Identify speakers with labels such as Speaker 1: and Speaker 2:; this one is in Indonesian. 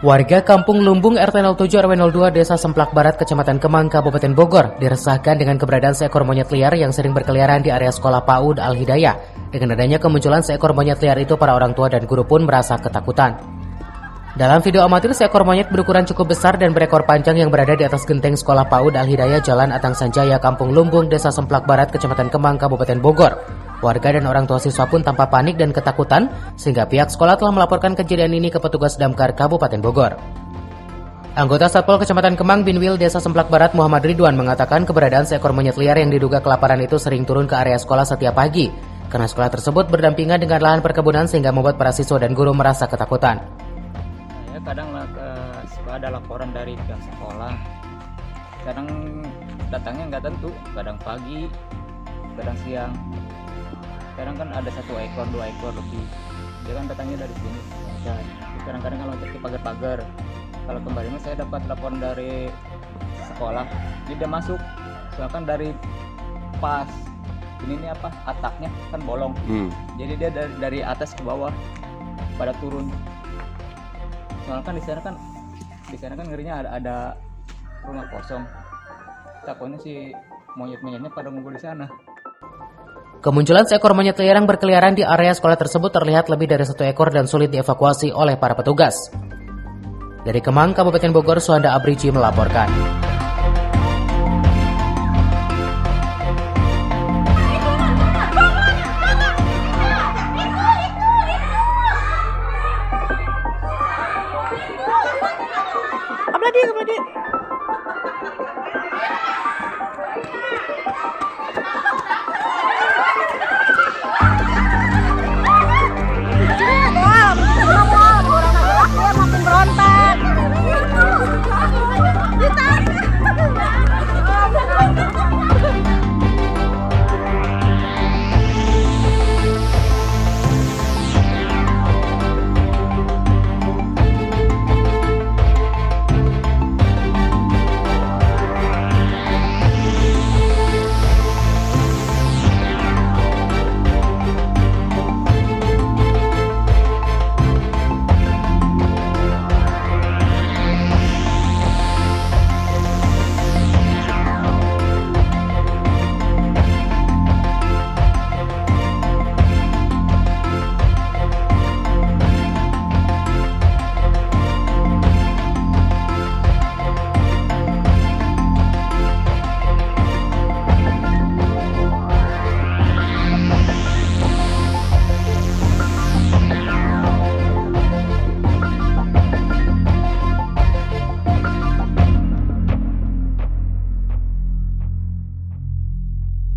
Speaker 1: Warga Kampung Lumbung RT 07 RW 02 Desa Semplak Barat, Kecamatan Kemang, Kabupaten Bogor diresahkan dengan keberadaan seekor monyet liar yang sering berkeliaran di area sekolah PAUD Al-Hidayah. Dengan adanya kemunculan seekor monyet liar itu, para orang tua dan guru pun merasa ketakutan. Dalam video amatir, seekor monyet berukuran cukup besar dan berekor panjang yang berada di atas genteng sekolah PAUD Al-Hidayah Jalan Atang Sanjaya, Kampung Lumbung, Desa Semplak Barat, Kecamatan Kemang, Kabupaten Bogor. Warga dan orang tua siswa pun tampak panik dan ketakutan, sehingga pihak sekolah telah melaporkan kejadian ini ke petugas Damkar Kabupaten Bogor. Anggota Satpol Kecamatan Kemang Binwil Desa Semplak Barat Muhammad Ridwan mengatakan keberadaan seekor monyet liar yang diduga kelaparan itu sering turun ke area sekolah setiap pagi, karena sekolah tersebut berdampingan dengan lahan perkebunan sehingga membuat para siswa dan guru merasa ketakutan.
Speaker 2: Kadang ada laporan dari pihak sekolah, kadang datangnya nggak tentu, kadang pagi, kadang siang, kadang kan ada 1 ekor 2 ekor lebih, dia kan datangnya dari sini. Kadang-kadang kalau loncat ke pagar-pagar. Kalau kemarin saya dapat laporan dari sekolah, dia masuk, soalnya kan dari pas ini atapnya kan bolong, jadi dia dari atas ke bawah pada turun. Soalnya kan di sana kan ngerinya ada rumah kosong. Takutnya si monyet-monyetnya pada ngumpul di sana.
Speaker 1: Kemunculan seekor monyet liar yang berkeliaran di area sekolah tersebut terlihat lebih dari 1 ekor dan sulit dievakuasi oleh para petugas. Dari Kemang, Kabupaten Bogor, Suhanda Abriji melaporkan.